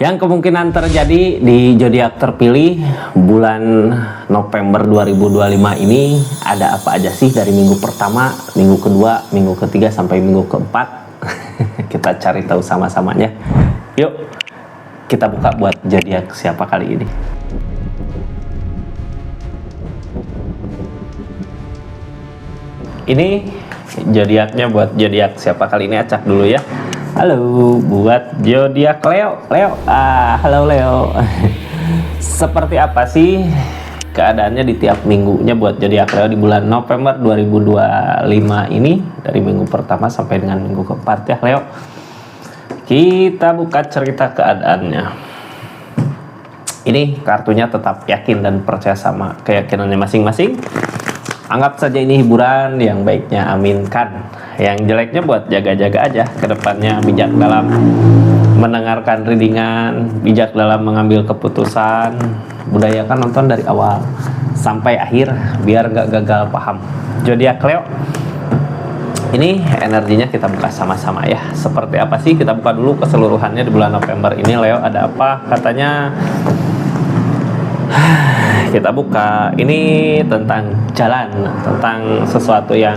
Yang kemungkinan terjadi di zodiak terpilih bulan November 2025 ini ada apa aja sih dari minggu pertama, minggu kedua, minggu ketiga sampai minggu keempat? Kita cari tahu sama-samanya. Yuk, kita buka buat zodiak siapa kali ini. Ini zodiaknya buat zodiak siapa kali ini, acak dulu ya. Halo, buat zodiak Leo. Halo Leo. Seperti apa sih keadaannya di tiap minggunya buat zodiak Leo di bulan November 2025 ini, dari minggu pertama sampai dengan minggu keempat ya Leo. Kita buka cerita keadaannya. Ini kartunya tetap yakin dan percaya sama keyakinannya masing-masing. Anggap saja ini hiburan, yang baiknya aminkan, yang jeleknya buat jaga-jaga aja ke depannya. Bijak dalam mendengarkan readingan, bijak dalam mengambil keputusan, budayakan nonton dari awal sampai akhir biar gak gagal paham. Zodiak Leo, ini energinya kita buka sama-sama ya. Seperti apa sih? Kita buka dulu keseluruhannya di bulan November ini. Leo, ada apa katanya? Kita buka ini tentang jalan, tentang sesuatu yang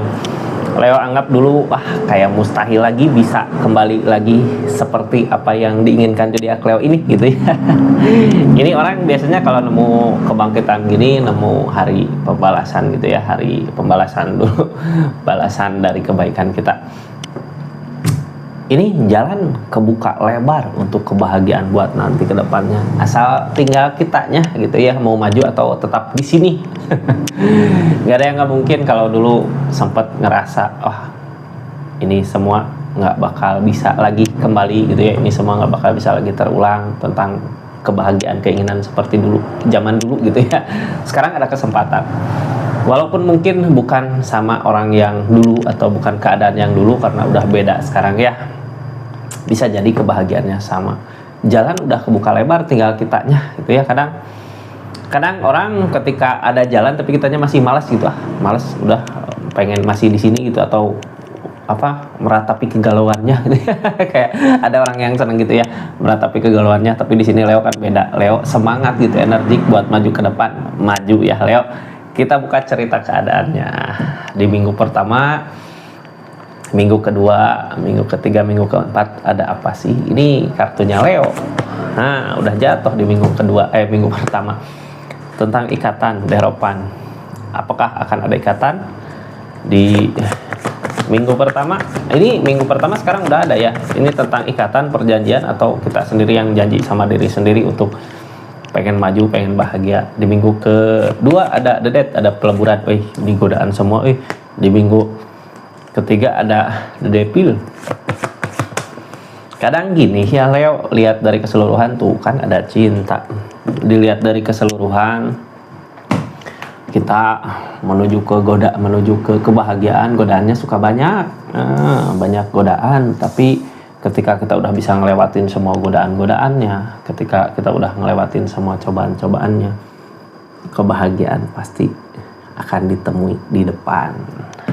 Leo anggap dulu kayak mustahil lagi bisa kembali lagi seperti apa yang diinginkan zodiak Leo ini gitu ya. Ini orang biasanya kalau nemu kebangkitan gini, nemu hari pembalasan gitu ya, hari pembalasan dulu, balasan dari kebaikan kita. Ini jalan kebuka lebar untuk kebahagiaan buat nanti ke depannya. Asal tinggal kitanya gitu ya, mau maju atau tetap di sini. Gak ada yang nggak mungkin. Kalau dulu sempat ngerasa, ini semua nggak bakal bisa lagi kembali gitu ya. Ini semua nggak bakal bisa lagi terulang, tentang kebahagiaan, keinginan seperti dulu, zaman dulu gitu ya. Sekarang ada kesempatan. Walaupun mungkin bukan sama orang yang dulu atau bukan keadaan yang dulu, karena udah beda sekarang ya. Bisa jadi kebahagiaannya sama. Jalan udah kebuka lebar, tinggal kitanya gitu ya. Kadang orang ketika ada jalan tapi kitanya masih malas gitu, malas, udah pengen masih di sini gitu, atau meratapi kegalauannya gitu ya. Kayak ada orang yang seneng gitu ya, meratapi kegalauannya, tapi di sini Leo kan beda. Leo semangat gitu, energik buat maju ke depan, maju ya Leo. Kita buka cerita keadaannya di minggu pertama, minggu kedua, minggu ketiga, minggu keempat ada apa sih? Ini kartunya Leo. Nah, udah jatuh di minggu kedua, minggu pertama. Tentang ikatan, deropan. Apakah akan ada ikatan di minggu pertama? Ini minggu pertama sekarang udah ada ya. Ini tentang ikatan, perjanjian, atau kita sendiri yang janji sama diri sendiri untuk pengen maju, pengen bahagia. Di minggu kedua ada the death, ada peleburan, di godaan semua. Di minggu ketiga ada the devil. Kadang gini ya Leo, lihat dari keseluruhan tuh kan ada cinta. Dilihat dari keseluruhan, kita menuju ke kebahagiaan, godaannya suka banyak. Banyak godaan, tapi ketika kita udah bisa ngelewatin semua godaan-godaannya, ketika kita udah ngelewatin semua cobaan-cobaannya, kebahagiaan pasti akan ditemui di depan.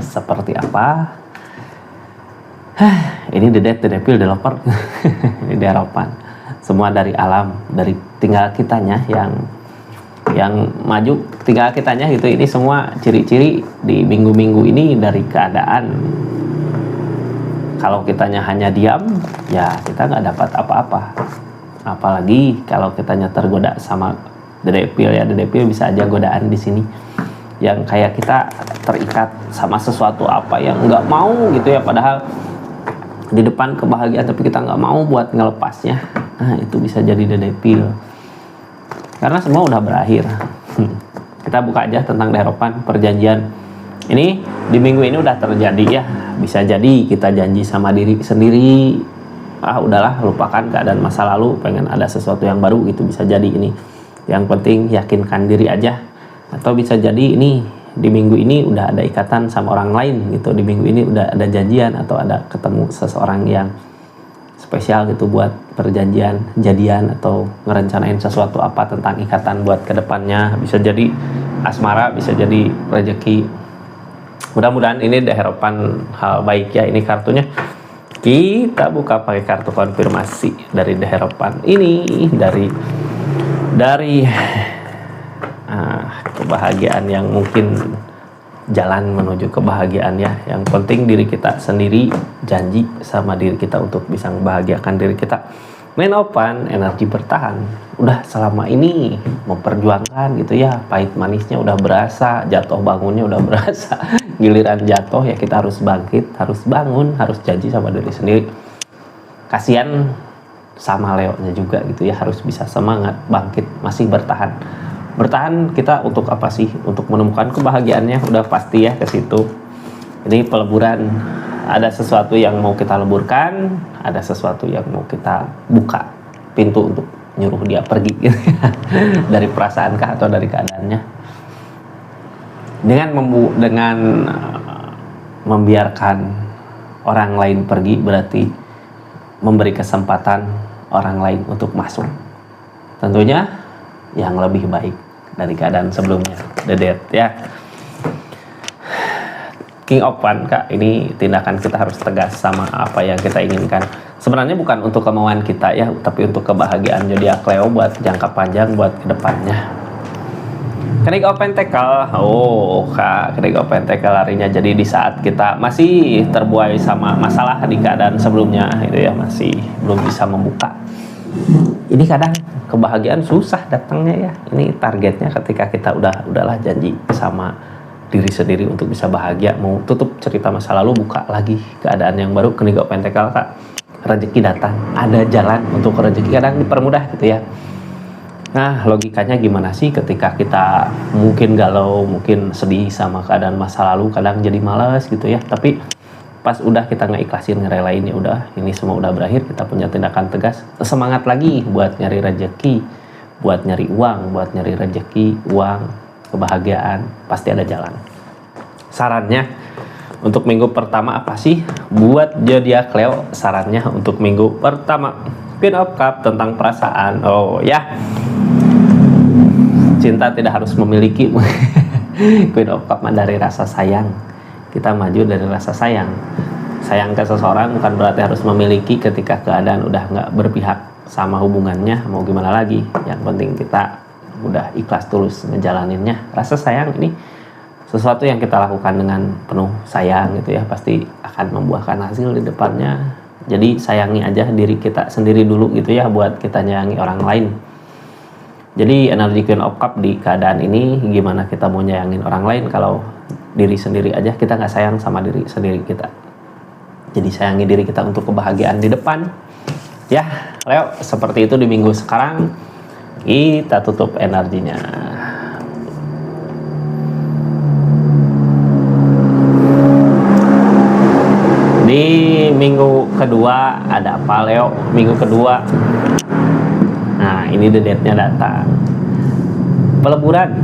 Seperti apa? Ini the death, the devil, the lover. Ini harapan. Semua dari alam, dari tinggal kitanya yang maju, tinggal kitanya gitu. Ini semua ciri-ciri di minggu-minggu ini dari keadaan. Kalau kitanya hanya diam, ya kita nggak dapat apa-apa. Apalagi kalau kitanya tergoda sama the devil ya, the devil bisa aja godaan di sini. Yang kayak kita terikat sama sesuatu apa yang nggak mau gitu ya, padahal di depan kebahagiaan tapi kita nggak mau buat ngelepasnya. Nah, itu bisa jadi the devil. Karena semua udah berakhir. Kita buka aja tentang deropan, perjanjian. Ini di minggu ini udah terjadi ya. Bisa jadi kita janji sama diri sendiri, udahlah lupakan keadaan masa lalu, pengen ada sesuatu yang baru gitu. Bisa jadi ini. Yang penting yakinkan diri aja. Atau bisa jadi ini di minggu ini udah ada ikatan sama orang lain gitu. Di minggu ini udah ada janjian atau ada ketemu seseorang yang spesial gitu buat perjanjian, jadian, atau ngerencanain sesuatu apa tentang ikatan buat kedepannya. Bisa jadi asmara, bisa jadi rezeki. Mudah-mudahan ini ada harapan hal baik ya. Ini kartunya Kita buka pakai kartu konfirmasi dari The Hierophant. Ini dari kebahagiaan yang mungkin jalan menuju kebahagiaan ya. Yang penting diri kita sendiri janji sama diri kita untuk bisa membahagiakan diri kita. Main open, energi bertahan. Udah selama ini memperjuangkan gitu ya, pahit manisnya udah berasa, jatuh bangunnya udah berasa. Giliran jatuh ya kita harus bangkit, harus bangun, harus janji sama diri sendiri. Kasihan sama Leo-nya juga gitu ya, harus bisa semangat, bangkit, masih bertahan. Bertahan kita untuk apa sih? Untuk menemukan kebahagiaannya, udah pasti ya ke situ. Ini peleburan, ada sesuatu yang mau kita leburkan, ada sesuatu yang mau kita buka pintu untuk nyuruh dia pergi gitu ya. Dari perasaankah atau dari keadaannya. Dengan membiarkan orang lain pergi berarti memberi kesempatan orang lain untuk masuk. Tentunya yang lebih baik dari keadaan sebelumnya. The Death ya. King of Wands, Kak, ini tindakan kita harus tegas sama apa yang kita inginkan. Sebenarnya bukan untuk kemauan kita ya, tapi untuk kebahagiaan zodiak Leo buat jangka panjang, buat kedepannya. Kenig of Pentacle, Kak, Kenig of Pentacle larinya jadi di saat kita masih terbuai sama masalah di keadaan sebelumnya itu ya, masih belum bisa membuka. Ini kadang kebahagiaan susah datangnya ya. Ini targetnya ketika kita udahlah janji sama diri sendiri untuk bisa bahagia, mau tutup cerita masa lalu, buka lagi keadaan yang baru. Kenig of Pentacle, Kak, rezeki datang, ada jalan untuk rezeki, kadang dipermudah gitu ya. Nah, logikanya gimana sih ketika kita mungkin galau, mungkin sedih sama keadaan masa lalu, kadang jadi malas gitu ya. Tapi pas udah kita ngeikhlasin, ngerelain, ya udah, ini semua udah berakhir, kita punya tindakan tegas, semangat lagi buat nyari rezeki, buat nyari uang, buat nyari rezeki, uang, kebahagiaan, pasti ada jalan. Sarannya untuk minggu pertama apa sih? Buat zodiak Leo, sarannya untuk minggu pertama, Queen of Cups tentang perasaan. Oh ya, cinta tidak harus memiliki. Queen of Cups dari rasa sayang. Kita maju dari rasa sayang. Sayang ke seseorang bukan berarti harus memiliki ketika keadaan udah nggak berpihak sama hubungannya. Mau gimana lagi? Yang penting kita udah ikhlas tulus ngejalaninnya. Rasa sayang ini sesuatu yang kita lakukan dengan penuh sayang gitu ya, pasti akan membuahkan hasil di depannya. Jadi sayangi aja diri kita sendiri dulu gitu ya, buat kita nyayangi orang lain. Jadi energi Queen of Cups di keadaan ini, gimana kita mau nyayangin orang lain kalau diri sendiri aja kita nggak sayang sama diri sendiri kita. Jadi sayangi diri kita untuk kebahagiaan di depan. Ya, Leo, seperti itu di minggu sekarang. Kita tutup energinya. Di minggu kedua ada apa, Leo? Minggu kedua, nah ini The Death-nya datang. Peleburan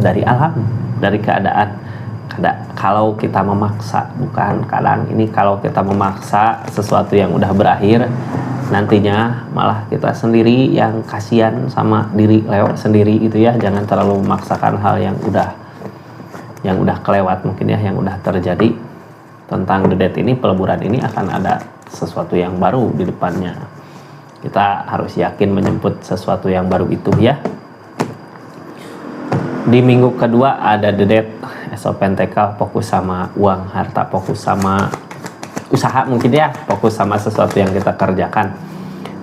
dari alam, dari keadaan. Kalau kita memaksa, bukan kadang ini kalau kita memaksa sesuatu yang udah berakhir, nantinya malah kita sendiri yang kasihan sama diri Leo sendiri itu ya. Jangan terlalu memaksakan hal yang udah kelewat mungkin ya, yang udah terjadi. Tentang The Death ini, peleburan ini akan ada sesuatu yang baru di depannya. Kita harus yakin menjemput sesuatu yang baru itu ya. Di minggu kedua ada The Death, Ace of Pentacle, fokus sama uang, harta, fokus sama usaha mungkin ya, fokus sama sesuatu yang kita kerjakan.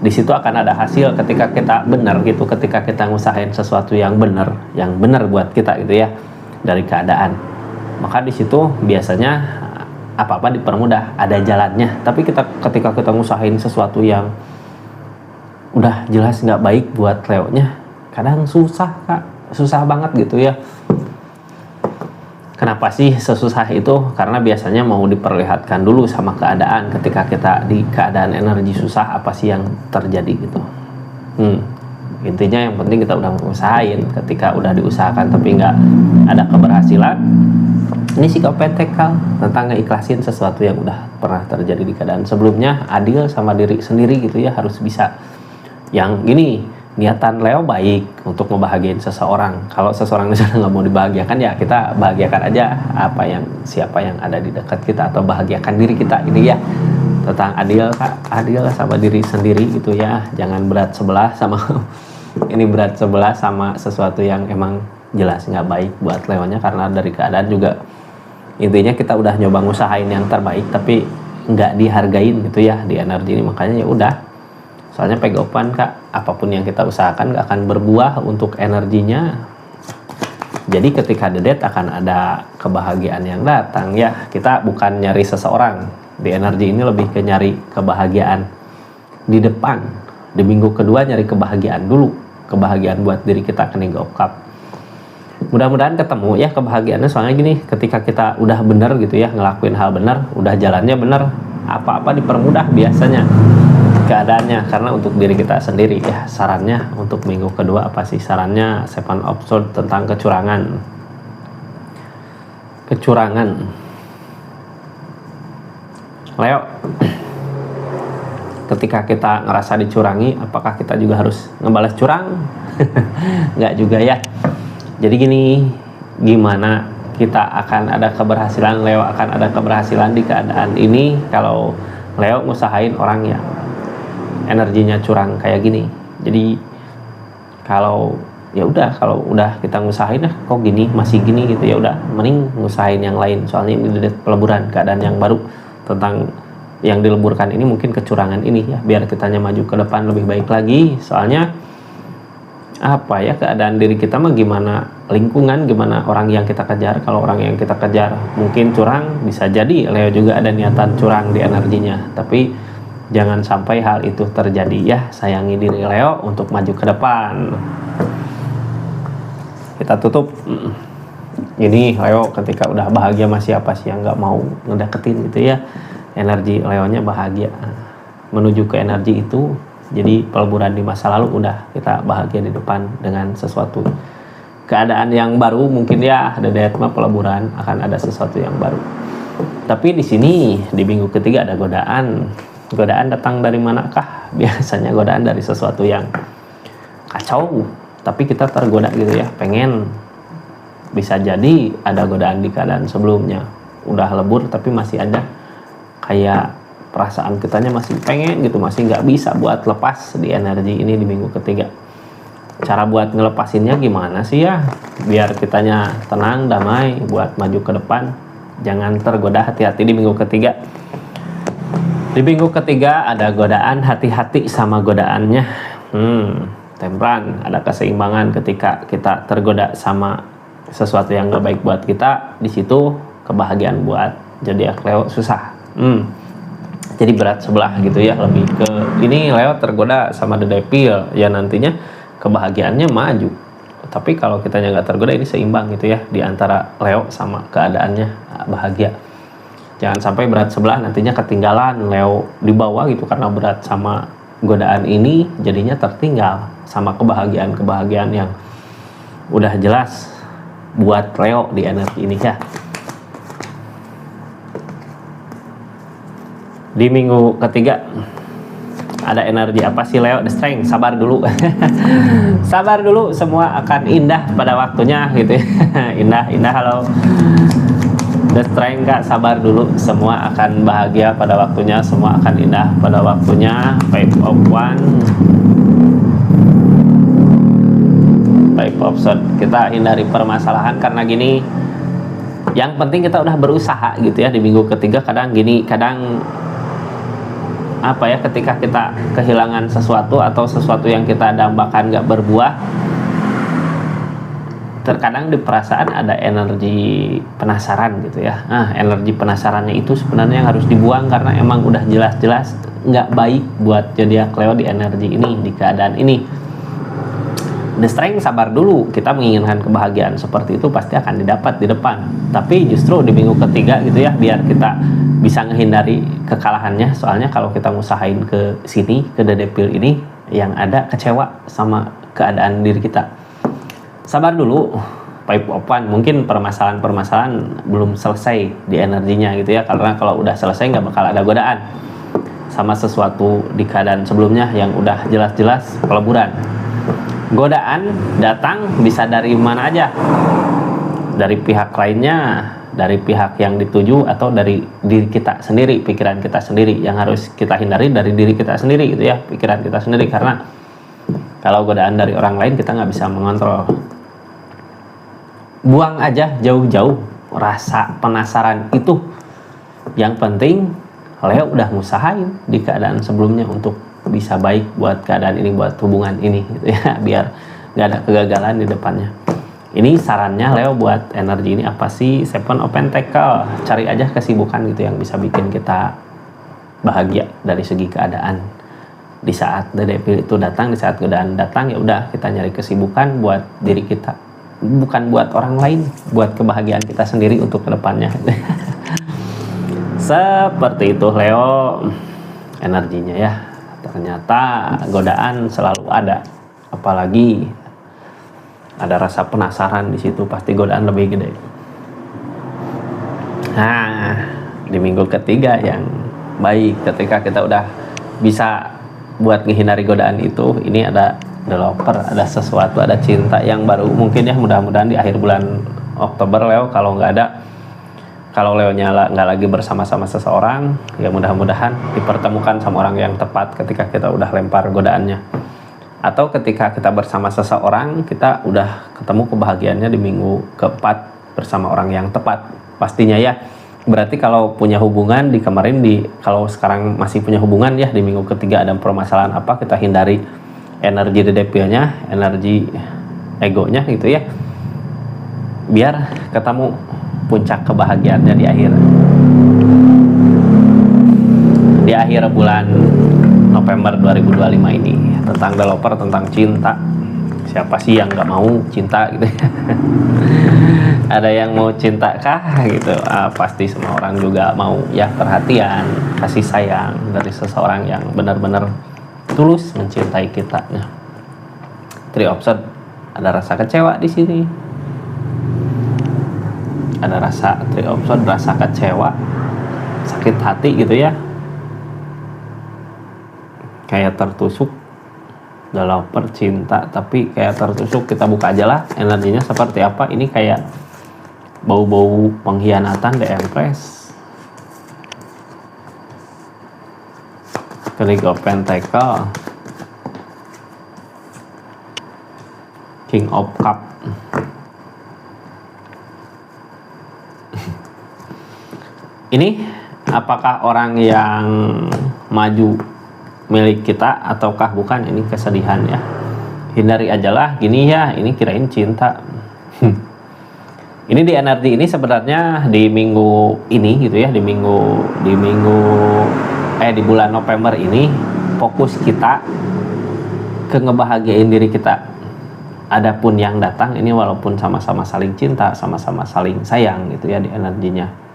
Di situ akan ada hasil ketika kita benar gitu, ketika kita ngusahain sesuatu yang benar buat kita gitu ya, dari keadaan. Maka di situ biasanya apa-apa dipermudah, ada jalannya. Tapi ketika kita ngusahain sesuatu yang udah jelas nggak baik buat Leo-nya, kadang susah, Kak, susah banget gitu ya. Kenapa sih sesusah itu? Karena biasanya mau diperlihatkan dulu sama keadaan. Ketika kita di keadaan energi susah, apa sih yang terjadi gitu. Intinya yang penting kita udah ngusahain. Ketika udah diusahakan tapi nggak ada keberhasilan, ini sikap Pentacle tentang ngeikhlasin sesuatu yang udah pernah terjadi di keadaan sebelumnya. Adil sama diri sendiri gitu ya, harus bisa. Yang gini, niatan Leo baik untuk ngebahagiain seseorang. Kalau seseorang misalnya nggak mau dibahagiakan, ya kita bahagiakan aja siapa yang ada di dekat kita, atau bahagiakan diri kita ini ya. tentang adil Kak, adil sama diri sendiri gitu ya, jangan berat sebelah sama ini berat sebelah sama sesuatu yang emang jelas nggak baik buat Leonya, karena dari keadaan juga intinya kita udah nyoba ngusahain yang terbaik tapi nggak dihargain gitu ya di energi ini. Makanya ya udah, soalnya pegopan Kak, apapun yang kita usahakan nggak akan berbuah untuk energinya. Jadi ketika dedet akan ada kebahagiaan yang datang ya. Kita bukan nyari seseorang di energi ini, lebih ke nyari kebahagiaan di depan. Di minggu kedua nyari kebahagiaan dulu, kebahagiaan buat diri kita ke King of Cup. Mudah-mudahan ketemu ya kebahagiaannya, soalnya gini, ketika kita udah bener gitu ya ngelakuin hal bener, udah jalannya bener, apa-apa dipermudah biasanya keadaannya, karena untuk diri kita sendiri ya. Sarannya untuk minggu kedua apa sih sarannya? Seven of Swords tentang kecurangan. Leo, ketika kita ngerasa dicurangi, apakah kita juga harus ngebalas curang? Nggak juga ya. Jadi gini, gimana kita akan ada keberhasilan, Leo akan ada keberhasilan di keadaan ini kalau Leo ngusahain orang yang energinya curang kayak gini. Jadi kalau ya udah, kalau udah kita ngusahain kok gini, masih gini gitu, ya udah mending ngusahain yang lain. Soalnya ini dedet peleburan, keadaan yang baru tentang yang dileburkan ini mungkin kecurangan ini ya, biar kitanya maju ke depan lebih baik lagi. Soalnya apa ya, keadaan diri kita mah gimana lingkungan, gimana orang yang kita kejar. Kalau orang yang kita kejar mungkin curang, bisa jadi Leo juga ada niatan curang di energinya. Tapi jangan sampai hal itu terjadi ya. Sayangi diri Leo untuk maju ke depan. Kita tutup. Ini Leo ketika udah bahagia masih apa sih yang nggak mau ngedeketin gitu ya. Energi Leonya bahagia menuju ke energi itu. Jadi peleburan di masa lalu udah, kita bahagia di depan dengan sesuatu keadaan yang baru. Mungkin ya dedet mah peleburan akan ada sesuatu yang baru. Tapi di sini di minggu ketiga ada godaan. Godaan datang dari manakah? Biasanya godaan dari sesuatu yang kacau, tapi kita tergoda gitu ya, pengen. Bisa jadi ada godaan di keadaan sebelumnya udah lebur, tapi masih ada kayak perasaan kitanya masih pengen gitu, masih nggak bisa buat lepas di energi ini di minggu ketiga. Cara buat ngelepasinnya gimana sih ya, biar kitanya tenang, damai buat maju ke depan, jangan tergoda. Hati-hati di minggu ketiga. Di minggu ketiga ada godaan, hati-hati sama godaannya. Tempran, ada keseimbangan ketika kita tergoda sama sesuatu yang gak baik buat kita. Di situ kebahagiaan buat zodiak Leo susah. Jadi berat sebelah gitu ya, lebih ke ini Leo tergoda sama The Devil ya, nantinya kebahagiaannya maju. Tapi kalau kitanya nggak tergoda, ini seimbang gitu ya di antara Leo sama keadaannya bahagia. Jangan sampai berat sebelah nantinya ketinggalan, Leo di bawah gitu karena berat sama godaan ini, jadinya tertinggal sama kebahagiaan yang udah jelas buat Leo di energi ini ya. Di minggu ketiga ada energi apa sih Leo? The Strength. Sabar dulu. Sabar dulu, semua akan indah pada waktunya gitu ya. Indah halo. The Strength Kak, sabar dulu, semua akan bahagia pada waktunya, semua akan indah pada waktunya. Five of Wands. Five of Swords. Kita hindari permasalahan karena gini, yang penting kita udah berusaha gitu ya di minggu ketiga. Kadang gini, kadang apa ya, ketika kita kehilangan sesuatu atau sesuatu yang kita dambakan gak berbuah, terkadang di perasaan ada energi penasaran gitu ya. Nah, energi penasarannya itu sebenarnya yang harus dibuang karena emang udah jelas-jelas gak baik buat zodiak Leo di energi ini, di keadaan ini. The Strength, sabar dulu. Kita menginginkan kebahagiaan seperti itu pasti akan didapat di depan. Tapi justru di minggu ketiga gitu ya, biar kita bisa menghindari kekalahannya. Soalnya kalau kita ngusahain ke sini, ke The Devil ini, yang ada kecewa sama keadaan diri kita. Sabar dulu. Five of Wands, mungkin permasalahan-permasalahan belum selesai di energinya gitu ya. Karena kalau udah selesai nggak bakal ada godaan sama sesuatu di keadaan sebelumnya yang udah jelas-jelas peleburan. Godaan datang bisa dari mana aja, dari pihak lainnya, dari pihak yang dituju atau dari diri kita sendiri, pikiran kita sendiri. Yang harus kita hindari dari diri kita sendiri gitu ya, pikiran kita sendiri, karena kalau godaan dari orang lain kita nggak bisa mengontrol. Buang aja jauh-jauh rasa penasaran itu. Yang penting Leo udah ngusahain di keadaan sebelumnya untuk bisa baik buat keadaan ini, buat hubungan ini gitu ya, biar nggak ada kegagalan di depannya. Ini sarannya Leo buat energi ini apa sih? Seven of Pentacle, cari aja kesibukan gitu yang bisa bikin kita bahagia dari segi keadaan. Di saat The Devil itu datang, di saat godaan datang, ya udah kita nyari kesibukan buat diri kita, bukan buat orang lain, buat kebahagiaan kita sendiri untuk kedepannya. Seperti itu Leo energinya ya. Ternyata godaan selalu ada, apalagi ada rasa penasaran di situ, pasti godaan lebih gede. Nah, di minggu ketiga yang baik, ketika kita udah bisa buat menghindari godaan itu, ini ada developer, ada sesuatu, ada cinta yang baru mungkin ya, mudah-mudahan di akhir bulan Oktober Leo, kalau Leo nyala nggak lagi bersama-sama seseorang, ya mudah-mudahan dipertemukan sama orang yang tepat ketika kita udah lempar godaannya. Atau ketika kita bersama seseorang, kita udah ketemu kebahagiaannya di minggu keempat bersama orang yang tepat. Pastinya ya, berarti kalau punya hubungan kalau sekarang masih punya hubungan ya, di minggu ketiga ada permasalahan apa, kita hindari energi The Devil-nya, energi egonya gitu ya, biar ketemu puncak kebahagiaannya di akhir bulan November 2025 ini. Tentang developer, tentang cinta, siapa sih yang nggak mau cinta gitu ya? Ada yang mau cinta kah gitu? Pasti semua orang juga mau ya, perhatian, kasih sayang dari seseorang yang benar-benar tulus mencintai kita. Nah, Three of Swords, ada rasa kecewa di sini. Ada rasa Three of Swords, rasa kecewa, sakit hati gitu ya, kayak tertusuk. Developer cinta tapi kayak tertusuk. Kita buka aja lah energinya seperti apa. Ini kayak bau-bau pengkhianatan, The Empress, King of Pentacle, King of Cup. Ini apakah orang yang maju milik kita ataukah bukan? Ini kesedihan ya, hindari aja lah gini ya, ini kirain cinta. Ini di energi ini sebenarnya di minggu ini gitu ya, di bulan November ini fokus kita ke ngebahagiain diri kita. Adapun yang datang ini walaupun sama-sama saling cinta, sama-sama saling sayang gitu ya di energinya.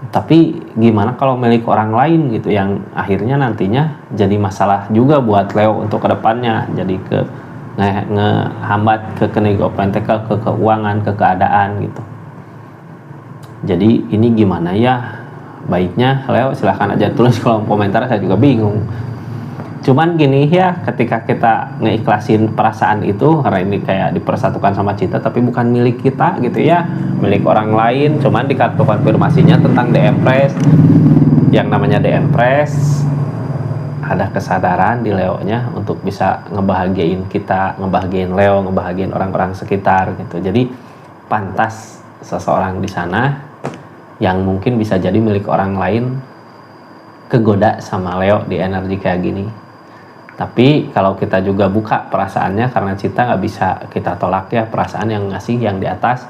Tapi gimana kalau milik orang lain gitu, yang akhirnya nantinya jadi masalah juga buat Leo untuk kedepannya, jadi ngehambat ke King of Pentacle, ke keuangan, ke keadaan gitu. Jadi ini gimana ya baiknya Leo? Silahkan aja tulis kolom komentar, saya juga bingung. Cuman gini ya, ketika kita ngeikhlasin perasaan itu, karena ini kayak dipersatukan sama cinta tapi bukan milik kita gitu ya, milik orang lain. Cuman di kartu konfirmasinya tentang The Empress, yang namanya The Empress, ada kesadaran di Leo-nya untuk bisa ngebahagiain kita, ngebahagiain Leo, ngebahagiain orang-orang sekitar gitu. Jadi pantas seseorang di sana yang mungkin bisa jadi milik orang lain kegoda sama Leo di energi kayak gini. Tapi kalau kita juga buka perasaannya, karena cinta nggak bisa kita tolak ya, perasaan yang ngasih yang di atas,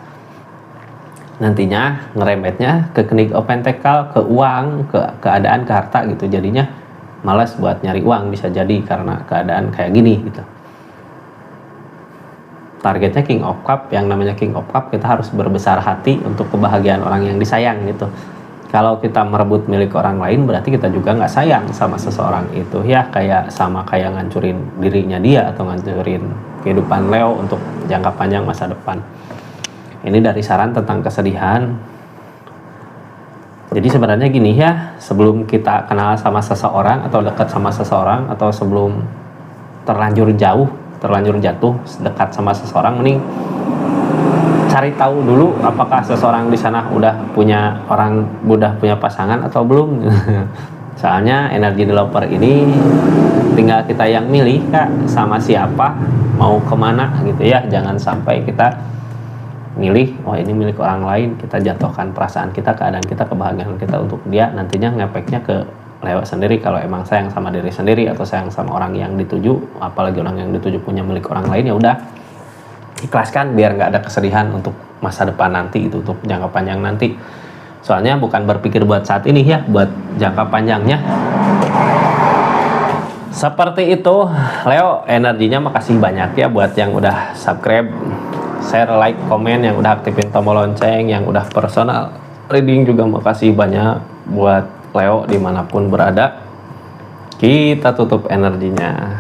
nantinya ngeremetnya ke King of Pentacle, ke uang, ke keadaan, ke harta gitu. Jadinya malas buat nyari uang, bisa jadi karena keadaan kayak gini gitu. Targetnya King of Cup, yang namanya King of Cup kita harus berbesar hati untuk kebahagiaan orang yang disayang gitu. Kalau kita merebut milik orang lain, berarti kita juga nggak sayang sama seseorang itu ya, kayak ngancurin dirinya dia atau ngancurin kehidupan Leo untuk jangka panjang masa depan. Ini dari saran tentang kesedihan. Jadi sebenarnya gini ya, sebelum kita kenal sama seseorang atau dekat sama seseorang, atau sebelum terlanjur jatuh dekat sama seseorang, mending cari tahu dulu apakah seseorang di sana udah punya pasangan atau belum. Soalnya energi developer ini tinggal kita yang milih Kak, sama siapa, mau kemana gitu ya. Jangan sampai kita milih, oh ini milik orang lain, kita jatuhkan perasaan kita, keadaan kita, kebahagiaan kita untuk dia, nantinya ngefeknya ke lewat sendiri. Kalau emang sayang sama diri sendiri atau sayang sama orang yang dituju, apalagi orang yang dituju punya milik orang lain, ya udah ikhlaskan biar nggak ada kesedihan untuk masa depan nanti, itu untuk jangka panjang nanti. Soalnya bukan berpikir buat saat ini ya, buat jangka panjangnya. Seperti itu Leo, energinya makasih banyak ya buat yang udah subscribe, share, like, komen, yang udah aktifin tombol lonceng, yang udah personal reading juga makasih banyak buat Leo dimanapun berada. Kita tutup energinya.